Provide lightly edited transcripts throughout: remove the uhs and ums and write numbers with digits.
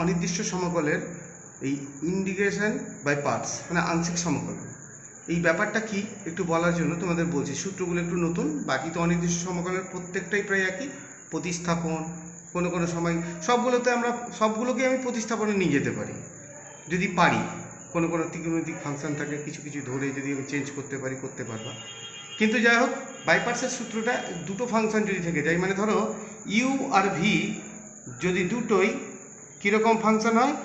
অনির্দিষ্ট সমকলের এই integration by parts মানে আংশিক সমকলন, এই ব্যাপারটা কি একটু বলার জন্য তোমাদের বলছি। সূত্রগুলো একটু নতুন, বাকি তো অনির্দিষ্ট সমকলের প্রত্যেকটাই প্রায় একই। প্রতিস্থাপন কোনো কোনো সময় সবগুলোকে আমি প্রতিস্থাপনে নিয়ে যেতে পারি যদি পারি। কোনো কোনো ত্রিকোণমিতিক ফাংশন থাকে, কিছু কিছু ধরে যদি আমি চেঞ্জ করতে পারি, করতে পারবা। কিন্তু যাই হোক, বাই পার্টসের সূত্রটা দুটো ফাংশন যদি থেকে যায়, মানে ধরো ইউ আর ভি যদি দুটোই কীরকম ফাংশন হয়,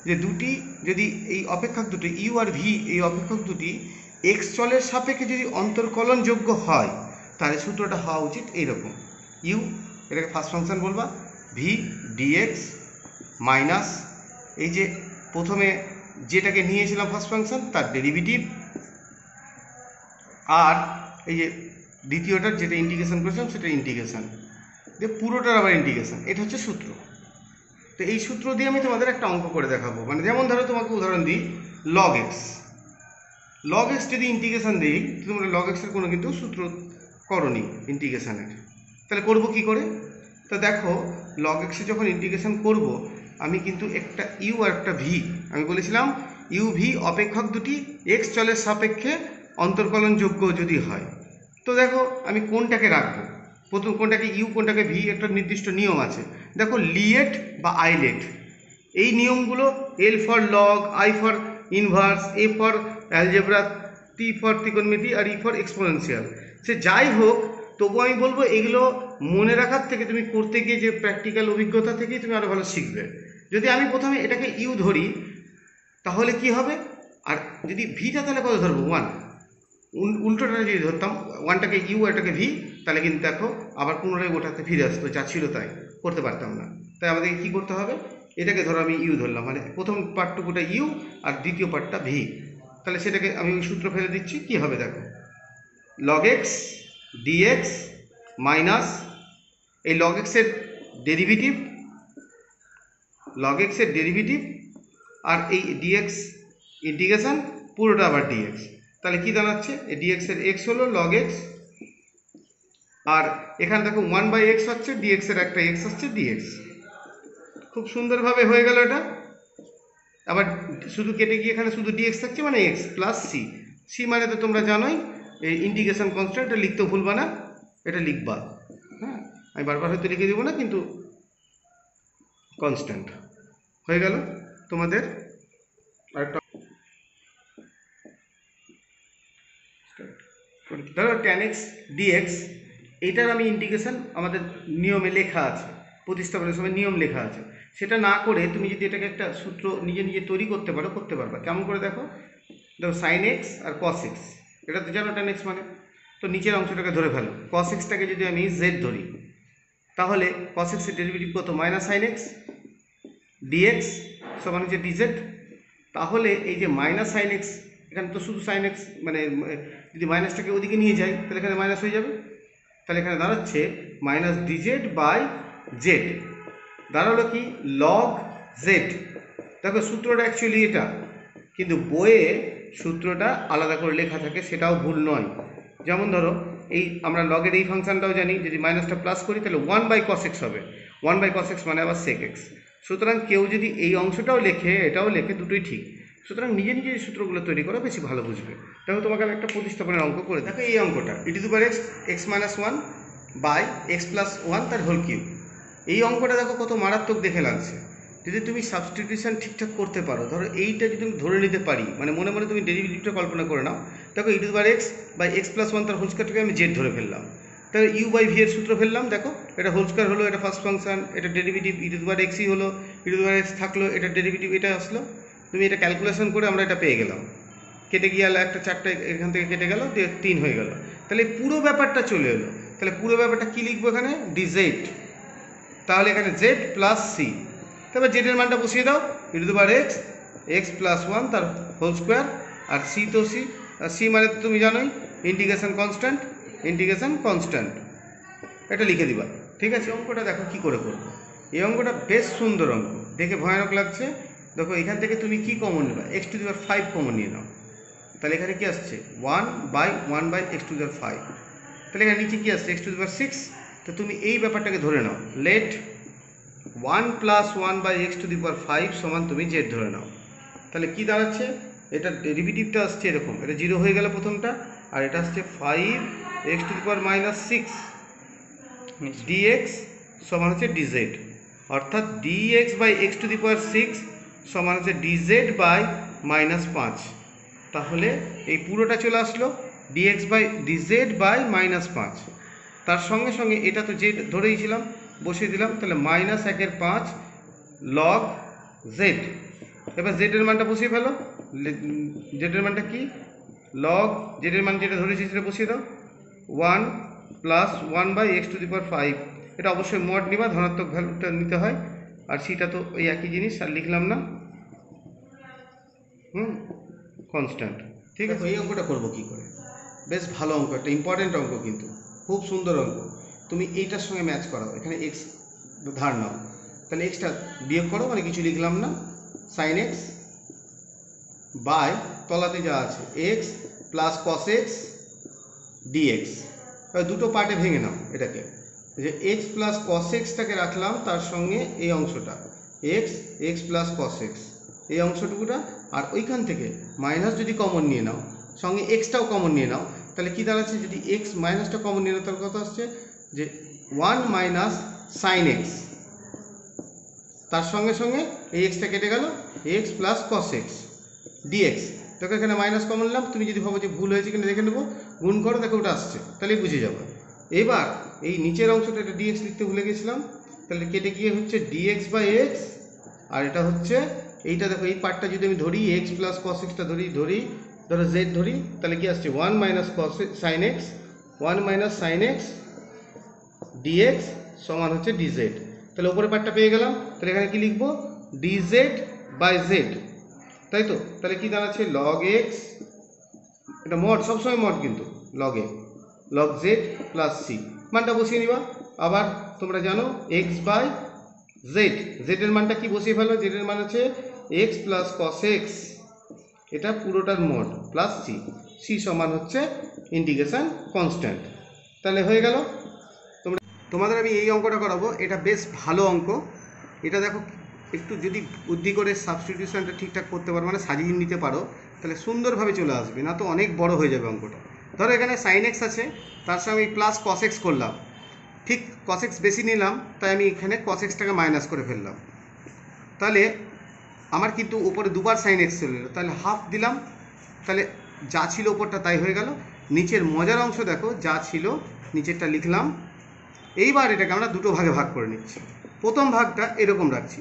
যে দুটি যদি এই অপেক্ষক দুটি ইউ আর ভি এই অপেক্ষক দুটি এক্স চলের সাপেক্ষে যদি অন্তর্কলনযোগ্য হয়, তাহলে সূত্রটা হওয়া উচিত এইরকম। ইউ এটাকে ফার্স্ট ফাংশন বলবা, ভি ডিএক্স মাইনাস এই যে প্রথমে যেটাকে নিয়েছিলাম ফার্স্ট ফাংশন তার ডেরিভেটিভ, আর এই যে দ্বিতীয়টার যেটা ইন্টিগ্রেশন করেছিলাম সেটা ইন্টিগ্রেশন দিয়ে পুরোটার আবার ইন্টিগ্রেশন। এটা হচ্ছে সূত্র। তো এই সূত্র দিয়ে আমি তোমাদের একটা অঙ্ক করে দেখাবো। মানে যেমন ধরো তোমাকে উদাহরণ দিই, লগ এক্স যদি ইন্টিগ্রেশন দিই, তোমরা লগ এক্সের কোনো কিন্তু সূত্র করনি ইন্টিগ্রেশনের, তাহলে করবো কি করে? তো দেখো, লগ এক্সে যখন ইন্টিগ্রেশন করব, আমি কিন্তু একটা ইউ আর একটা ভি, আমি বলেছিলাম ইউ ভি অপেক্ষক দুটি এক্স চলের সাপেক্ষে অন্তর্কলনযোগ্য যদি হয়, তো দেখো আমি কোনটাকে রাখবো, প্রথম কোনটাকে ইউ কোনটাকে ভি, একটা নির্দিষ্ট নিয়ম আছে। দেখো লিয়েট বা আইলেট, এই নিয়মগুলো L for log, I for inverse, A for algebra, T for ত্রিকোণমিতি, আর ই ফর এক্সপোনেনশিয়াল। সে যাই হোক, তবু আমি বলবো এগুলো মনে রাখার থেকে তুমি করতে গিয়ে যে প্র্যাকটিক্যাল অভিজ্ঞতা থেকেই তুমি আরও ভালো শিখবে। যদি আমি প্রথমে এটাকে ইউ ধরি, তাহলে কি হবে? আর যদি ভিটা তাহলে কত ধরবো? ওয়ান। উল্টোটা যদি ধরতাম, ওয়ানটাকে ইউ এটাকে ভি, তাহলে কিন্তু দেখো আবার পুনরায় ওটাতে ফিরে আসতো, যা ছিল তাই করতে পারতাম না। তাই আমাদেরকে কী করতে হবে? এটাকে ধরো আমি ইউ ধরলাম, মানে প্রথম পার্টটুকুটা ইউ আর দ্বিতীয় পার্টটা ভি, তাহলে সেটাকে আমি ওই সূত্র ফেলে দিচ্ছি। কি হবে দেখো, লগ এক্স ডিএক্স মাইনাস এই লগ এক্সের ডেরিভেটিভ আর এই ডিএক্স ইন্টিগ্রেশন পুরোটা আবার ডিএক্স। তাহলে কি দাঁড়াচ্ছে? এই ডিএক্সের এক্স হলো লগ এক্স, আর এখানে দেখো 1/x হচ্ছে, ডিএক্সের একটা এক্স হচ্ছে ডিএক্স। খুব সুন্দরভাবে হয়ে গেল এটা। আবার শুধু কেটে গিয়ে এখানে শুধু ডিএক্স থাকছে, মানে এক্স প্লাস সি। সি মানে তো তোমরা জানোই, এই ইন্টিগ্রেশন কনস্ট্যান্ট, এটা লিখতেও ভুলবা না, এটা লিখবা। হ্যাঁ, আমি বারবার হয়তো লিখে দেবো না, কিন্তু কনস্ট্যান্ট হয়ে গেল তোমাদের। আরেকটা ধরো tan x dx, এইটার আমি ইন্টিগ্রেশন আমাদের নিয়মে লেখা আছে, প্রতিস্থাপনের সময় নিয়ম লেখা আছে। সেটা না করে তুমি যদি এটাকে একটা সূত্র নিজে নিজে তৈরি করতে পারো, করতে পারবা। কেমন করে দেখো, সাইন এক্স আর কস এক্স, এটা তো জানো tan x মানে, তো নিচের অংশটাকে ধরে ফেলো। কস এক্সটাকে যদি আমি জেড ধরি, তাহলে কস এক্সের ডেরিভেটিভ কত? মাইনাস সাইন এক্স ডিএক্স সমান হচ্ছে ডিজেড। তাহলে এই যে মাইনাস সাইন এক্স, এখানে তো শুধু সাইন এক্স, মানে যদি মাইনাসটাকে ওদিকে নিয়ে যাই তাহলে এখানে মাইনাস হয়ে যাবে। তাহলে এখানে দাঁড়াচ্ছে মাইনাস ডিজেড বাই জেড, দাঁড়ালো কি লগ জেড। দেখো সূত্রটা অ্যাকচুয়ালি এটা, কিন্তু বইয়ে সূত্রটা আলাদা করে লেখা থাকে, সেটাও ভুল নয়। যেমন ধরো এই আমরা লগের এই ফাংশনটাও জানি, যদি মাইনাসটা প্লাস করি তাহলে 1/cos x হবে, 1/cos x মানে আবার sec x। সুতরাং কেউ যদি এই অংশটাও লেখে এটাও লেখে, দুটোই ঠিক। সুতরাং নিজে নিজে এই সূত্রগুলো তৈরি করা বেশি ভালো বুঝবে। দেখো তোমাকে আমি একটা প্রতিস্থাপনের অঙ্ক করে দেখো, এই অঙ্কটা e⁻x(x−1/x+1) তার হোল কিউব। এই অঙ্কটা দেখো কত মারাত্মক দেখে লাগছে। যদি তুমি সাবস্টিটিউশন ঠিকঠাক করতে পারো, ধরো এইটা যদি আমি ধরে নিতে পারি, মানে মনে মনে তুমি ডেরিভেটিভটা কল্পনা করে নাও। দেখো e⁻x/x+1 তার হোল স্কয়ারটাকে আমি জেড ধরে ফেললাম, তাহলে u/v এর সূত্র ফেললাম। দেখো এটা হোল স্কয়ার হলো, এটা ফার্স্ট ফাংশন, এটা ডেরিভেটিভ e⁻x হলো, e⁻x থাকলো, এটা ডেরিভেটিভ এটা আসলো। তুমি এটা ক্যালকুলেশন করে আমরা এটা পেয়ে গেলাম। কেটে গিয়ে একটা চারটে এখান থেকে কেটে গেল, 3 হয়ে গেল। তাহলে পুরো ব্যাপারটা চলে এলো। তাহলে পুরো ব্যাপারটা কী লিখবো এখানে? ডিজেড। তাহলে এখানে জেড প্লাস সি, তারপর জেডের মানটা বসিয়ে দাও, e⁻x(x+1) তার হোল স্কোয়ার, আর সি তো সি, আর সি মানে তো তুমি জানোই ইন্টিগ্রেশন কনস্ট্যান্ট, এটা লিখে দিবা। ঠিক আছে, অঙ্কটা দেখো কি করে করবো। এই অঙ্কটা বেশ সুন্দর অঙ্ক, দেখে ভয়ানক লাগছে। দেখো এখান থেকে তুমি কি কমন নেবা? x⁵ কমন নিয়ে নাও। তাহলে এখানে কি আসছে? 1/1/x⁵। তাহলে এখানে নিচে কি আসছে? x⁵। তো তুমি এই ব্যাপারটাকে ধরে নাও, let 1 plus 1 by x to the power 5 সমান তুমি জেড ধরে নাও। তাহলে কি দাঁড়াচ্ছে, এটা ডেরিভেটিভটা আসছে এরকম, এটা 0 হয়ে গেল প্রথমটা, আর এটা আসছে 5 x to the power minus 6 dx সমান হচ্ছে ডিজেড, অর্থাৎ dx by x to the power 6 সমান হচ্ছে ডিজেড বাই মাইনাস 5। তাহলে এই পুরোটা চলে আসলো dx by dz by minus 5। তার সঙ্গে সঙ্গে এটা তো জেড ধরেইছিলাম, বসিয়ে দিলাম, তাহলে মাইনাস 1/5 লগ জেড। এবার জেডের মানটা বসিয়ে ফেলো, জেডের মানটা কি, লগ জেডের মান যেটা ধরেছি সেটা বসিয়ে দাও, 1 plus 1 by x to the power 5। এটা অবশ্যই মড নিবা, ধনাত্মক ভ্যালুটা নিতে হয়, আর সেটা তো ওই একই জিনিস, আর লিখলাম না, কনস্ট্যান্ট। ঠিক আছে, এই অঙ্কটা করবো কী করে, বেশ ভালো অঙ্ক, একটা ইম্পর্টেন্ট অঙ্ক, কিন্তু খুব সুন্দর অঙ্ক। তুমি এইটার সঙ্গে ম্যাচ করাও, এখানে এক্স ধার নাও, তাহলে এক্সটা বিয়োগ করো, মানে কিছু লিখলাম না, সাইন এক্স বাই তলাতে যা আছে x plus cos x dx. দুটো পার্টে ভেঙে নাও এটাকে, যে এক্স প্লাস কস এক্সটাকে রাখলাম, তার সঙ্গে এই অংশটা x x plus cos x, এই অংশটুকুটা, আর ওইখান থেকে মাইনাস যদি কমন নিয়ে নাও, সঙ্গে এক্সটাও কমন নিয়ে নাও, তাহলে কী দাঁড়াচ্ছে, যদি এক্স মাইনাসটা কমন নিয়ে নাও তার কথা আসছে যে 1 মাইনাস সাইন এক্স, তার সঙ্গে সঙ্গে এই এক্সটা কেটে গেল, x plus cos x dx. দেখো এখানে মাইনাস কমন নিলাম, তুমি যদি ভাবো যে ভুল হয়েছে কিনা দেখে নেবো, গুণ করো, দেখো ওটা আসছে, তাহলেই বুঝে যাবো। এবার এই নিচের অংশটা, এটা ডিএক্স লিখতে ভুলে গেছিলাম, তাহলে কেটে গিয়ে হচ্ছে ডিএক্স বাই এক্স, আর এটা হচ্ছে এইটা, দেখো এই পার্টটা যদি আমি ধরি, এক্স প্লাস কস এক্সটা ধরি, ধরো জেড ধরি, তাহলে কি আসছে 1 minus cos sine x, 1 minus sine x dx সমান হচ্ছে ডিজেড। তাহলে ওপরের পার্টটা পেয়ে গেলাম, তাহলে এখানে কি লিখবো, ডিজেড বাই জেড, তাই তো। তাহলে কি দাঁড়াচ্ছে, লগ এক্স, এটা মড, সবসময় মড কিন্তু, লগ এ লগ জেড প্লাস সি, মানটা বসিয়ে নিবা। আবার তোমরা জানো এক্স বাই জেড, জেডের মানটা কি বসিয়ে ফেলো, জেডের মান হচ্ছে এক্স প্লাস কস এক্স, এটা পুরোটার মড প্লাস সি, সি সমান হচ্ছে ইন্টিগ্রেশন কনস্ট্যান্ট। তাহলে হয়ে গেল। তোমাদের আমি এই অঙ্কটা করাবো, এটা বেশ ভালো অঙ্ক। এটা দেখো একটু যদি বুদ্ধি করে সাবস্টিটিউশনটা ঠিকঠাক করতে পারো, মানে সাজিয়ে নিতে পারো, তাহলে সুন্দরভাবে চলে আসবে, না তো অনেক বড় হয়ে যাবে অঙ্কটা। ধরো এখানে সাইন এক্স আছে, তার সঙ্গে আমি প্লাস কস এক্স করলাম, ঠিক কস এক্স বেশি নিলাম, তাই আমি এখানে কস এক্সটাকে মাইনাস করে ফেললাম, তাহলে আমার কিন্তু উপরে দুবার সাইন এক্স চলে এলো, তাহলে হাফ দিলাম, তাহলে যা ছিল উপরটা তাই হয়ে গেল। নিচের মজার অংশ দেখো, যা ছিল নিচেরটা লিখলাম। এইবার এটাকে আমরা দুটো ভাগে ভাগ করে নিচ্ছি। প্রথম ভাগটা এরকম রাখছি,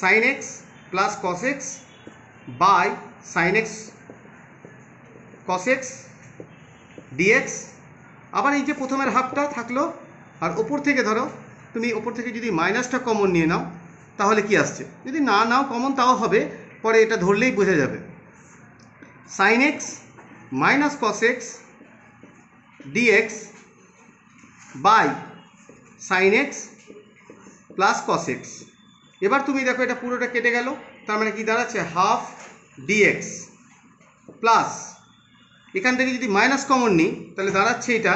sine x plus cos x by sine x cos x dx. আবার এই যে প্রথমের হাফটা থাকলো, আর ওপর থেকে ধরো তুমি ওপর থেকে যদি মাইনাসটা কমন নিয়ে নাও, তাহলে কি আসছে, যদি না নাও কমন তাও হবে, পরে এটা ধরলেই বোঝা যাবে। Sine x minus cos x dx by sine x plus cos x. এবার তুমি দেখো এটা পুরোটা কেটে গেল, তার মানে কি দাঁড়াচ্ছে, হাফ ডিএক্স প্লাস, এখান থেকে যদি মাইনাস কমন নিই তাহলে দাঁড়াচ্ছে এটা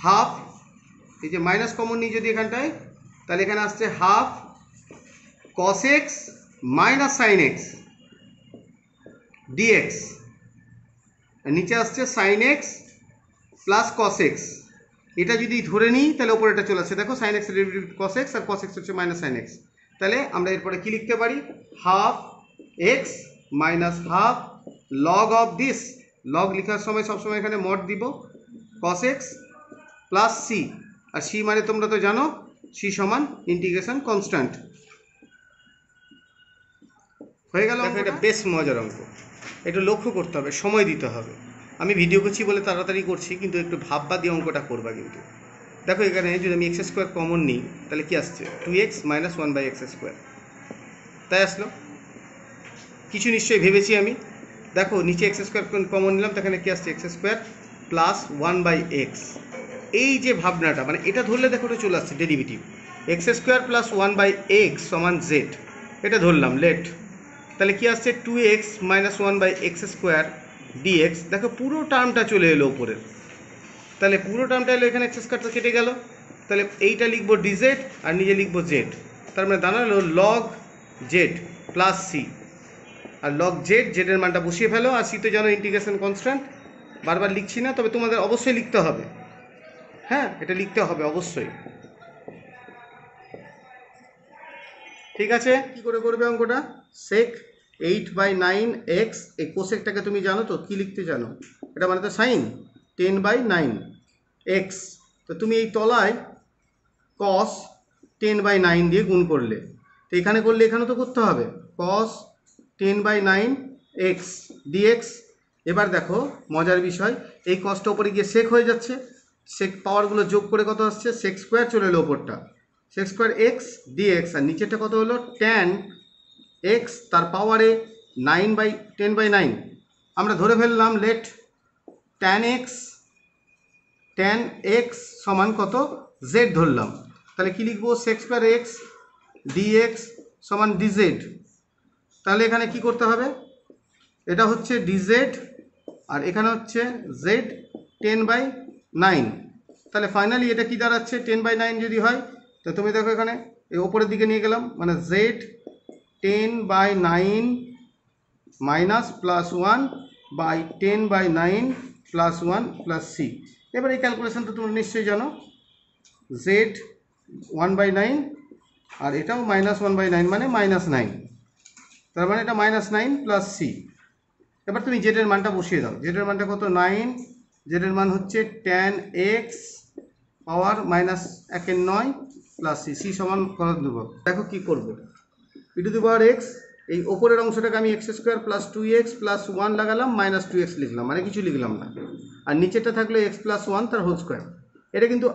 হাফ, এই যে মাইনাস কমন নিই যদি এখানটায়, তাহলে এখানে আসছে half cos x minus sine x dx, নিচে আসছে sine x plus cos x. এটা যদি ধরে নিই তাহলে ওপরে এটা চলে আসছে, দেখো sine x derivative cos x, আর কস এক্স হচ্ছে মাইনাস সাইন এক্স। তাহলে আমরা এরপরে কি লিখতে পারি, half x minus half log of this, log লেখার সময় সবসময় এখানে মড দিব, কস এক্স প্লাস সি, আর সি মানে তোমরা তো জানো সি সমান ইন্টিগ্রেশন কনস্ট্যান্ট। হয়ে গেল। এটা বেশ মজার অঙ্ক, একটু লক্ষ্য করতে হবে, সময় দিতে হবে। আমি ভিডিও করছি বলে তাড়াতাড়ি করছি, কিন্তু একটু ভাববা দিয়ে অঙ্কটা করবা। কিন্তু দেখো এখানে যদি আমি এক্স স্কোয়ার কমন নিই, তাহলে কি আসছে, 2x minus 1 by x square, তাই আসলো। কিছু নিশ্চয়ই ভেবেছি আমি, দেখো নিচে এক্স স্কোয়ার কমন নিলাম, সেখানে কি আসছে, x square plus 1 by x. এই যে ভাবনাটা, মানে এটা ধরলে দেখো এটা চলে আসছে derivative, x square plus 1 by x সমান জেড, এটা ধরলাম লেট। তাহলে কি আসছে, 2x minus 1 by x square dx. দেখো পুরো টার্মটা চলে এলো উপরের, তাহলে পুরো টার্মটা এলো, এখানে এক্স স্কোয়ারটা কেটে গেল, তাহলে এইটা লিখবো ডিজেড আর নিচে লিখবো জেড, তার মানে দাঁড়ালো লগ জেড প্লাস সি। আর লগ জেড, জেডের মানটা বসিয়ে ফেলো, আর সি তো জানো ইন্টিগ্রেশন কনস্ট্যান্ট, বারবার লিখছি না, তবে তোমাদের অবশ্যই লিখতে হবে। হ্যাঁ, এটা লিখতে হবে অবশ্যই। ঠিক আছে, কি করে করবে অঙ্কটা? সেক 8/9 x, এই কোসেকটাকে তুমি জানো তো কি লিখতে জানো? এটা মানে তো সাইন 10/9 x। তো তুমি এই তলায় cos 10/9 দিয়ে গুণ করলে, তো এখানে করলে এখানে তো করতে হবে cos 10/9 x dx। এবার দেখো মজার বিষয়, এই কসটা ওপরে গিয়ে সেক হয়ে যাচ্ছে, সেক পাওয়ারগুলো যোগ করে কত আসছে? সেক স্কোয়ার চলে এলো ওপরটা, সেক স্কোয়ার এক্স ডিএক্স, আর নিচেরটা কত হলো? ট্যান এক্স তার পাওয়ারে 9/10/9। আমরা ধরে ফেললাম লেট ট্যান এক্স সমান কত? জেড ধরলাম। তাহলে কি লিখবো? সেক স্কোয়ার এক্স ডিএক্স সমান ডিজেড। তাহলে এখানে কি করতে হবে? এটা হচ্ছে ডিজেড আর এখানে হচ্ছে জেড 10/9। তাহলে ফাইনালি এটা কি দাঁড়াচ্ছে? 10/9 যদি হয়, তো তুমি দেখো এখানে এই ওপরের দিকে নিয়ে গেলাম, মানে z 10/9 minus plus 1/10/9 plus 1 plus C. এবার এই ক্যালকুলেশন তো তোমরা নিশ্চয়ই জানো, জেড 1/9 আর এটাও -1/9 মানে -9, তার মানে এটা -9 প্লাস সি। এবার তুমি জেডের মানটা বসিয়ে দাও। জেডের মানটা কত? 9। জেডের মান হচ্ছে ট্যান এক্স পাওয়ার -1/9 প্লাস সি, সি সমান কত দেবো? দেখো কি করবো, e⁻x, এই ওপরের অংশটাকে আমি x² প্লাস 2x প্লাস 1 লাগালাম, -2x লিখলাম, মানে কিছু লিখলাম না, আর নিচেরটা থাকলো x প্লাস 1 তার হোল স্কোয়ার। এটা কিন্তু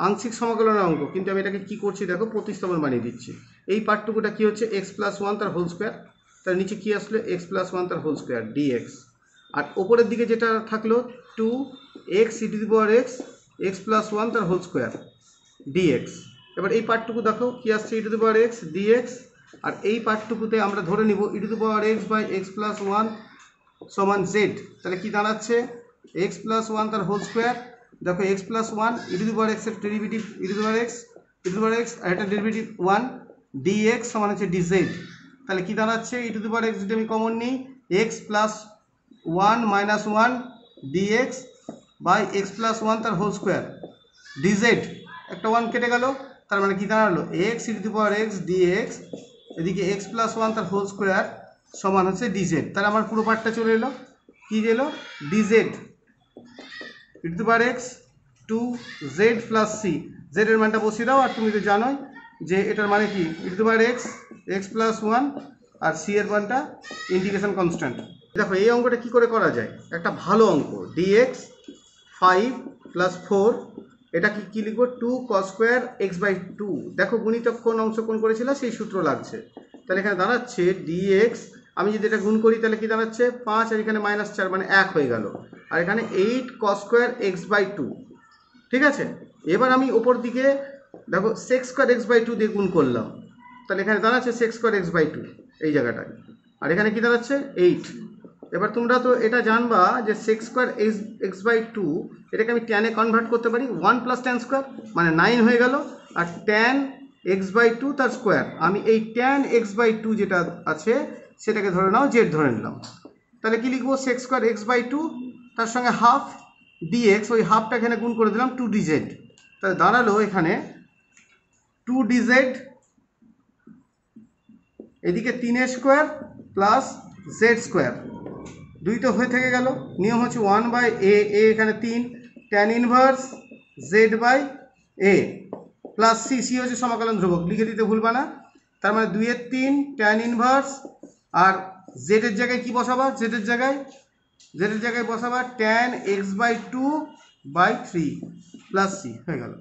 আংশিক সমাকলনের অঙ্ক, কিন্তু আমি এটাকে কি করছি দেখো, প্রতিস্থাপন বানিয়ে দিচ্ছি। এই পার্টটুকুটা কি হচ্ছে? x প্লাস 1 তার হোল স্কোয়ার, তার নিচে কি আসলো? x প্লাস 1 তার হোল স্কোয়ার dx, আর ওপরের দিকে যেটা থাকলো 2x e⁻x x প্লাস 1 তার হোল স্কোয়ার dx। এবার এই পার্টটুকু দেখো কি আসছে? e⁻x dx, আর এই পার্টটুকুতে আমরা ধরে নিব e⁻x/x প্লাস 1 সমান z। তাহলে কি দাঁড়াচ্ছে? x প্লাস 1 তার হোল স্কোয়ার, দেখো x প্লাস 1 e⁻x এর ডেরিভেটিভ e⁻x আর এটা ডেরিভেটিভ 1 dx সমান হচ্ছে dz। তাহলে কি দাঁড়াচ্ছে? e⁻x যদি আমি কমন নিই, x প্লাস 1 মাইনাস 1 dx বাই x প্লাস 1 তার হোল স্কোয়ার dz, একটা 1 কেটে গেল, তার মানে কি দাঁড়ালো? x e⁻x dx, এদিকে x প্লাস 1 তার হোল স্কোয়ার সমান হচ্ছে dz। তাহলে আমার পুরো পার্টটা চলে এলো, কি এলো? dz e⁻x 2z plus c। z এর মানটা বসিয়ে দাও, আর তুমি তো জানোই যে এটার মানে কি? e⁻x x প্লাস 1 আর c এর মানটা ইন্টিগ্রেশন কনস্ট্যান্ট। দেখো এই অঙ্কটা কি করে করা যায়, একটা ভালো অঙ্ক। dx 5 প্লাস 4, এটা কি লিখবো? 2 cos স্কোয়ার x/2। দেখো গুণিতক কোন অংশ কোন করেছিল সেই সূত্র লাগছে। তাহলে এখানে দাঁড়াচ্ছে dx, আমি যদি এটা গুণ করি তাহলে কি দাঁড়াচ্ছে? 5 আর এখানে -4 মানে 1 হয়ে গেল, আর এখানে 8 cos স্কোয়ার x/2। ঠিক আছে, এবার আমি ওপর দিকে দেখো sec স্কোয়ার x/2 দিয়ে গুণ করলাম, তাহলে এখানে দাঁড়াচ্ছে sec স্কোয়ার x/2 এই জায়গাটায়, আর এখানে কি দাঁড়াচ্ছে? 8। এবার তোমরা তো এটা জানবা যে sec স্কোয়ার x/2 এটাকে আমি ট্যানে কনভার্ট করতে পারি, 1 প্লাস ট্যান স্কোয়ার মানে 9 হয়ে গেল, আর ট্যান x/2 তার স্কোয়ার, আমি এই ট্যান x/2 যেটা আছে সেটাকে ধরে নাও z ধরে নিলাম। তাহলে কি লিখবো? sec স্কোয়ার x/2 তার সঙ্গে হাফ dx, ওই হাফটা এখানে গুণ করে দিলাম 2dz। তাহলে দাঁড়ালো এখানে 2dz, এদিকে 3 স্কোয়ার প্লাস z স্কোয়ার, 2 তো হয়ে থেকে গেল, নিয়ম হচ্ছে 1/a, এখানে 3 tan inverse z/a plus c, c হচ্ছে সমাকলন ধ্রুবক, লিখে দিতে ভুলবা না। তার মানে 2/3 ট্যান ইনভার্স, আর z এর জায়গায় কি বসাবা? z এর জায়গায় বসাবা ট্যান x/2/3 প্লাস c, হয়ে গেল।